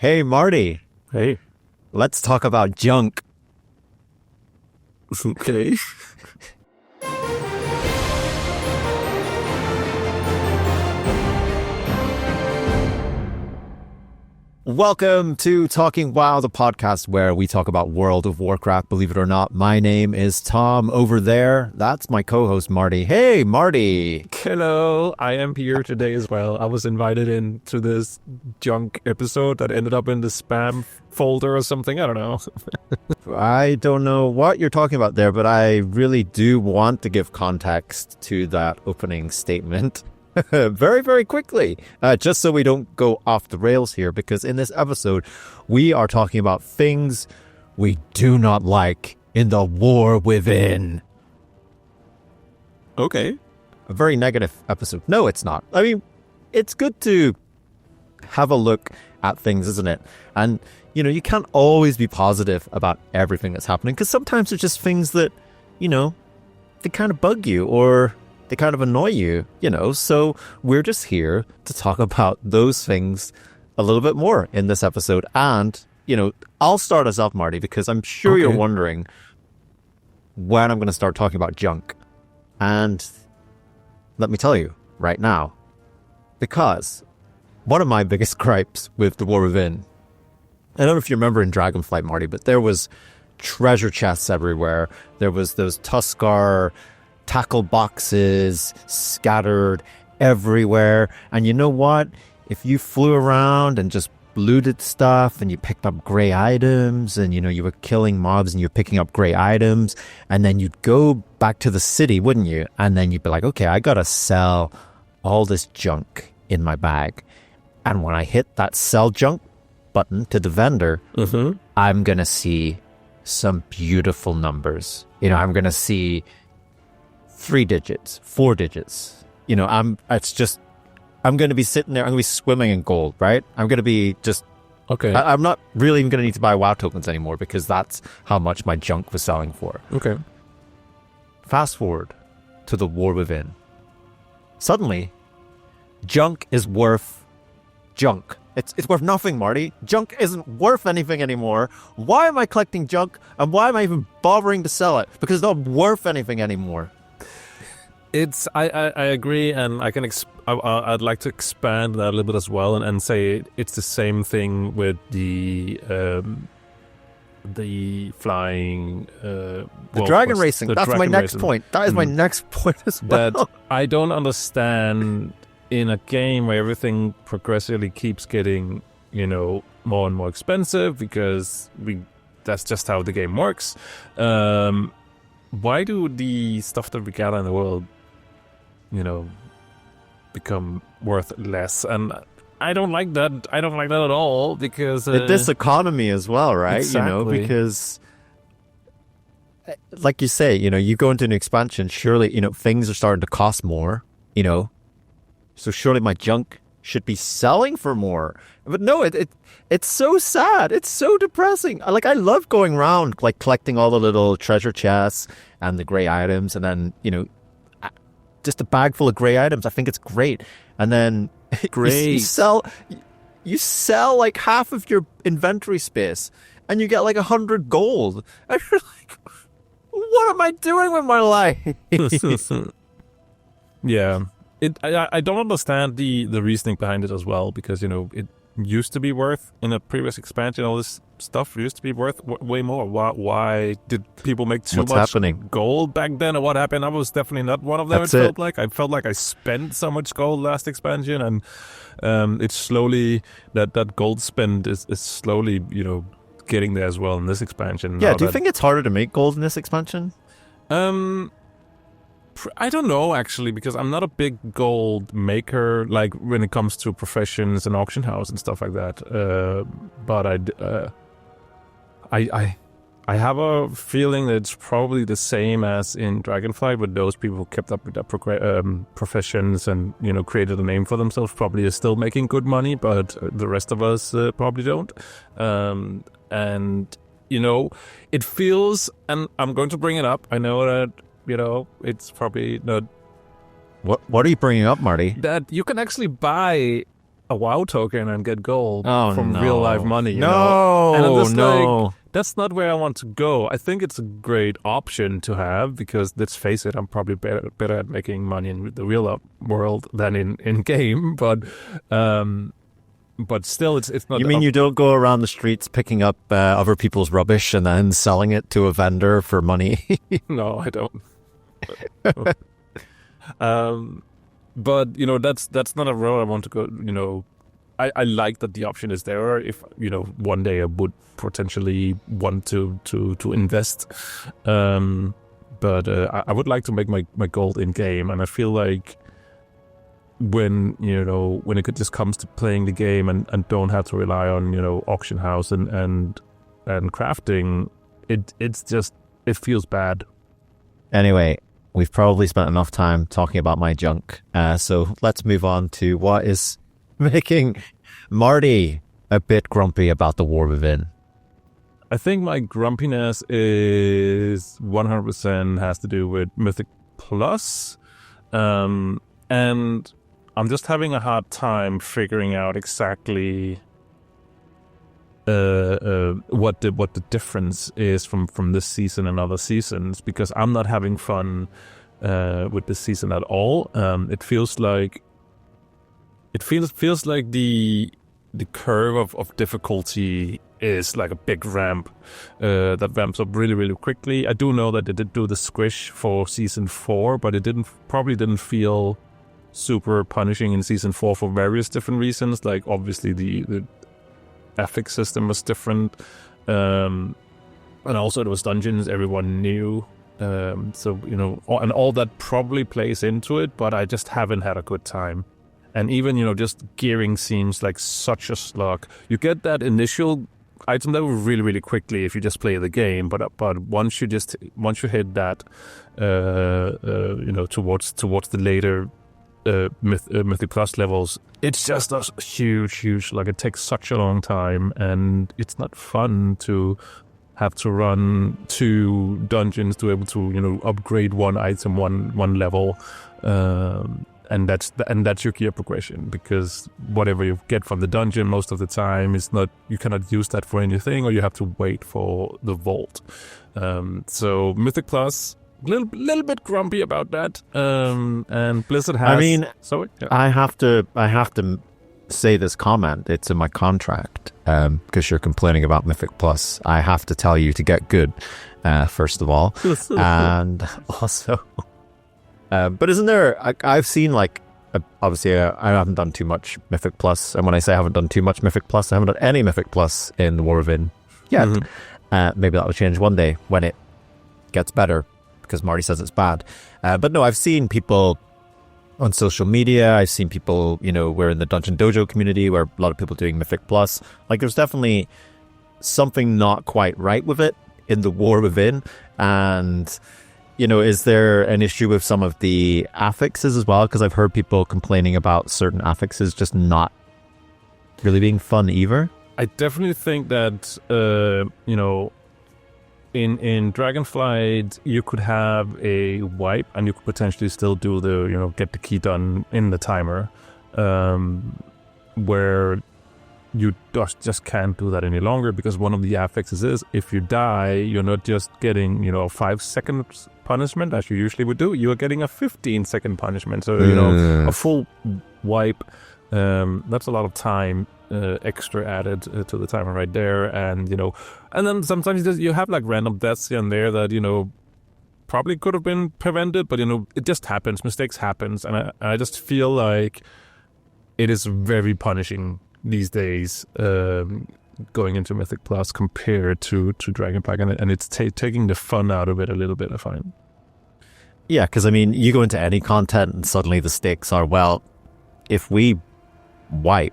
Hey, Marty. Hey. Let's talk about junk. Okay. Welcome to Talking WoW, the podcast where we talk about World of Warcraft. Believe it or not, my name is Tom. Over there, that's my co-host, Marty. Hey, Marty. Hello. I am here today as well. I was invited into this junk episode that ended up in the spam folder or something. I don't know. I don't know what you're talking about there, but I really do want to give context to that opening statement. Very, very quickly, just so we don't go off the rails here, because in this episode, we are talking about things we do not like in the war within. Okay. A very negative episode. No, it's not. I mean, it's good to have a look at things, isn't it? And, you know, you can't always be positive about everything that's happening, because sometimes there's just things that, you know, they kind of bug you or they kind of annoy you, you know, so we're just here to talk about those things a little bit more in this episode. And, you know, I'll start us off, Marty, because I'm sure you're wondering when I'm going to start talking about junk. And let me tell you right now, because one of my biggest gripes with the War Within, I don't know if you remember in Dragonflight, Marty, but there was treasure chests everywhere. There was those Tuskar tackle boxes scattered everywhere. And you know what? If you flew around and just looted stuff and you picked up gray items and, you know, you were killing mobs and you're picking up gray items, and then you'd go back to the city, wouldn't you? And then you'd be like, okay, I gotta sell all this junk in my bag. And when I hit that sell junk button to the vendor, I'm gonna see some beautiful numbers. You know, I'm gonna see 3 digits, 4 digits. You know, I'm going to be sitting there, I'm going to be swimming in gold, right? I'm going to be just, I'm not really even going to need to buy WoW tokens anymore, because that's how much my junk was selling for. Okay. Fast forward to the War Within. Suddenly, junk is worth junk. It's worth nothing, Marty. Junk isn't worth anything anymore. Why am I collecting junk? And why am I even bothering to sell it? Because it's not worth anything anymore. I agree, and I can I'd like to expand that a little bit as well, and say it's the same thing with the flying the dragon racing. That's my next point. That is my next point as well. That I don't understand in a game where everything progressively keeps getting, you know, more and more expensive, because that's just how the game works. Why do the stuff that we gather in the world, you know, become worth less? And I don't like that. I don't like that at all, because this economy as well, right? Exactly. You know, because like you say, you know, you go into an expansion, surely, you know, things are starting to cost more, you know, so surely my junk should be selling for more. But no, it's so sad. It's so depressing. Like, I love going around, like, collecting all the little treasure chests and the gray items, and then, you know, just a bag full of gray items. I think it's great. And then you sell like half of your inventory space, and you get like 100 gold. And you're like, what am I doing with my life? Yeah. I don't understand the reasoning behind it as well, because, you know, it used to be worth, in a previous expansion, all this stuff used to be worth way more. Why did people make too much gold back then, or what happened? I was definitely not one of them. That's it. I felt like I spent so much gold last expansion, and it's slowly that gold spend is slowly, you know, getting there as well in this expansion. Yeah, do you think it's harder to make gold in this expansion? I don't know, actually, because I'm not a big gold maker, like when it comes to professions and auction house and stuff like that. But I have a feeling that it's probably the same as in Dragonflight, with those people who kept up with their professions and, you know, created a name for themselves, probably are still making good money, but the rest of us probably don't. And, you know, it feels, and I'm going to bring it up, I know that, you know, it's probably not... What are you bringing up, Marty? That you can actually buy a WoW token and get gold Oh, from no. real life money. No, And I'm just no. like, that's not where I want to go. I think it's a great option to have because let's face it, I'm probably better at making money in the real world than in game. But still, it's not. You mean you don't go around the streets picking up other people's rubbish and then selling it to a vendor for money? No, I don't. But that's not a road I want to go. I like that the option is there. If one day I would potentially want to invest, but I would like to make my gold in game, and I feel like when it just comes to playing the game and don't have to rely on auction house and crafting, it feels bad. Anyway, we've probably spent enough time talking about my junk, so let's move on to what is making Marty a bit grumpy about the war within. I think my grumpiness is 100% has to do with Mythic Plus, and I'm just having a hard time figuring out exactly what the difference is from this season and other seasons, because I'm not having fun with this season at all. It feels like the curve of difficulty is like a big ramp that ramps up really, really quickly. I do know that they did do the squish for season 4, but it probably didn't feel super punishing in season 4 for various different reasons. Like obviously the ethics system was different, and also there was dungeons everyone knew. So and all that probably plays into it. But I just haven't had a good time. And even just gearing seems like such a slog. You get that initial item level really, really quickly if you just play the game, but once you hit that towards the later Mythic Plus levels, it's just a huge, like it takes such a long time, and it's not fun to have to run 2 dungeons to be able to upgrade one item one level, and that's your gear progression, because whatever you get from the dungeon most of the time is not, you cannot use that for anything, or you have to wait for the vault. So Mythic Plus, little bit grumpy about that. And Blizzard has. I mean, sorry, yeah. I have to say this comment. It's in my contract because you're complaining about Mythic Plus. I have to tell you to get good, first of all, and also. But isn't there? I've seen obviously I haven't done too much Mythic Plus, and when I say I haven't done too much Mythic Plus, I haven't done any Mythic Plus in the War within yet. Mm-hmm. Maybe that will change one day when it gets better, because Marty says it's bad. But no, I've seen people on social media. I've seen people, we're in the Dungeon Dojo community where a lot of people doing Mythic Plus. Like, there's definitely something not quite right with it in the War within, and. Is there an issue with some of the affixes as well? Because I've heard people complaining about certain affixes just not really being fun either. I definitely think that, in Dragonflight, you could have a wipe and you could potentially still do the, get the key done in the timer, where you just can't do that any longer, because one of the affixes is if you die, you're not just getting, 5 seconds punishment as you usually would do, you are getting a 15-second punishment. So, a full wipe, that's a lot of time extra added to the timer right there. And, and then sometimes you have like random deaths here and there that, probably could have been prevented, but, it just happens. Mistakes happens. And I just feel like it is very punishing these days, going into Mythic Plus compared to Dragonflight, and it's taking the fun out of it a little bit, I find. Yeah, because you go into any content and suddenly the stakes are, well, if we wipe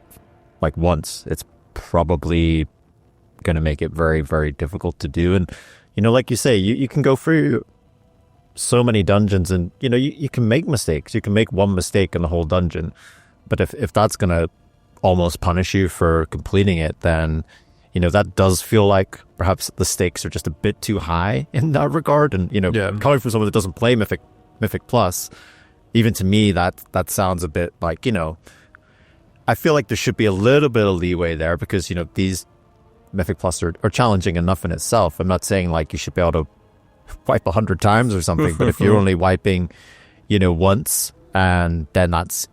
once, it's probably going to make it very, very difficult to do. And like you say, you can go through so many dungeons, and you can make mistakes. You can make one mistake in the whole dungeon, but if that's going to almost punish you for completing it, then that does feel like perhaps the stakes are just a bit too high in that regard. And coming from someone that doesn't play Mythic Plus, even to me that sounds a bit like I feel like there should be a little bit of leeway there because, these Mythic Plus are challenging enough in itself. I'm not saying like you should be able to wipe 100 times or something, but if you're only wiping, once, and then that's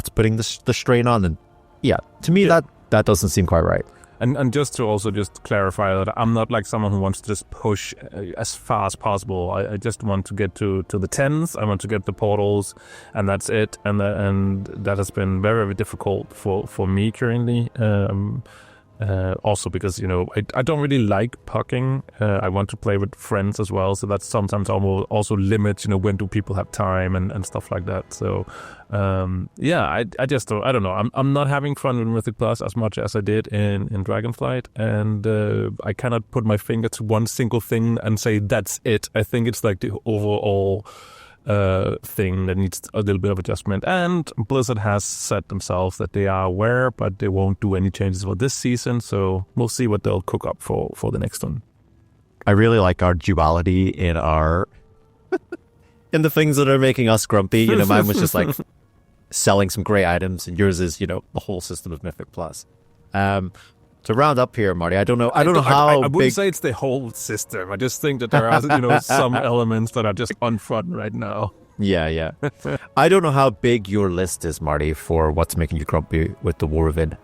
putting the strain on, then yeah, to me that doesn't seem quite right. And just to also just clarify that I'm not like someone who wants to just push as far as possible. I just want to get to the 10s. I want to get the portals, and that's it. And that has been very, very difficult for me currently. Also because, I don't really like pucking. I want to play with friends as well. So that sometimes also limits, when do people have time and stuff like that. So, I just don't, I don't know. I'm not having fun with Mythic Plus as much as I did in Dragonflight. And I cannot put my finger to one single thing and say that's it. I think it's like the overall thing that needs a little bit of adjustment, and Blizzard has said themselves that they are aware, but they won't do any changes for this season, so we'll see what they'll cook up for the next one. I really like our duality in our in the things that are making us grumpy. Mine was just like selling some great items, and yours is the whole system of Mythic Plus. To round up here, Marty, I don't know how I wouldn't say it's the whole system. I just think that there are, some elements that are just unfun right now. Yeah. I don't know how big your list is, Marty, for what's making you grumpy with the War Within.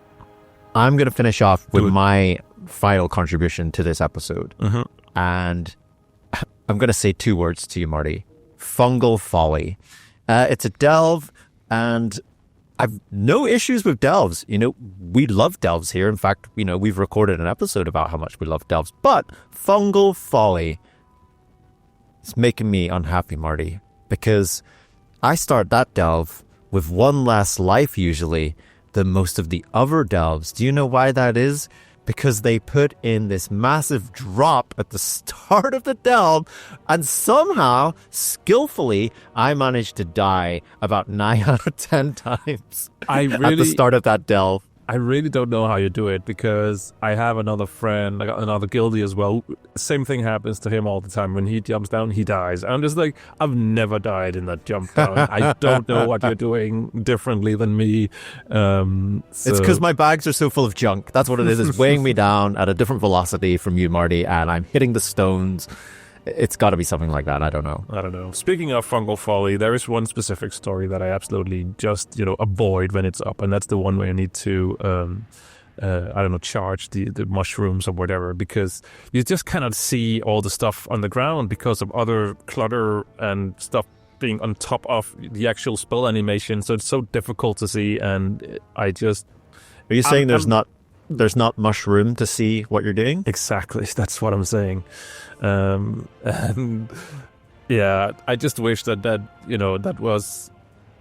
I'm going to finish off with my final contribution to this episode. Mm-hmm. And I'm going to say 2 words to you, Marty. Fungal folly. It's a delve, and I've no issues with delves. We love delves here. In fact, we've recorded an episode about how much we love delves. But fungal folly is making me unhappy, Marty, because I start that delve with 1 less life usually than most of the other delves. Do you know why that is? Because they put in this massive drop at the start of the delve, and somehow, skillfully, I managed to die about 9 out of 10 times at the start of that delve. I really don't know how you do it, because I have another friend, another guildie as well. Same thing happens to him all the time. When he jumps down, he dies. I'm just like, I've never died in that jump down. I don't know what you're doing differently than me. It's because my bags are so full of junk. That's what it is. It's weighing me down at a different velocity from you, Marty, and I'm hitting the stones. It's got to be something like that. I don't know. Speaking of fungal folly, there is one specific story that I absolutely just, avoid when it's up. And that's the one where you need to, charge the mushrooms or whatever, because you just cannot see all the stuff on the ground because of other clutter and stuff being on top of the actual spell animation. So it's so difficult to see. And I just... Are you saying there's not much room to see what you're doing? Exactly. That's what I'm saying. And yeah, I just wish that was...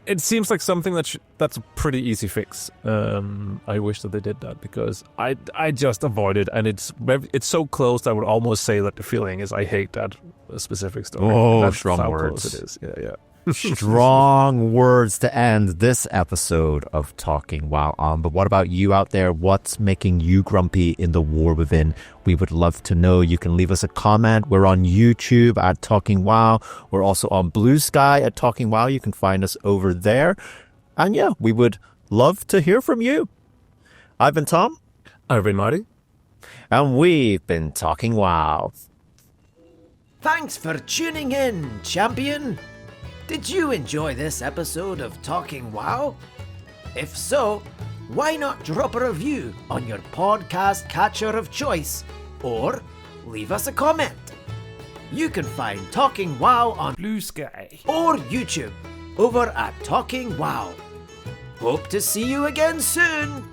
It seems like something that's a pretty easy fix. I wish that they did that, because I just avoid it, and it's so close that I would almost say that the feeling is I hate that specific story. Oh, that's strong how words. Close it is. Yeah. Strong words to end this episode of Talking WoW on. But what about you out there? What's making you grumpy in the War Within? We would love to know. You can leave us a comment. We're on YouTube at Talking WoW. We're also on Blue Sky at Talking WoW. You can find us over there. And yeah, we would love to hear from you. I've been Thom. I've been Marty. And we've been Talking WoW. Thanks for tuning in, champion. Did you enjoy this episode of Talking WoW? If so, why not drop a review on your podcast catcher of choice, or leave us a comment. You can find Talking WoW on Blue Sky or YouTube over at Talking WoW. Hope to see you again soon.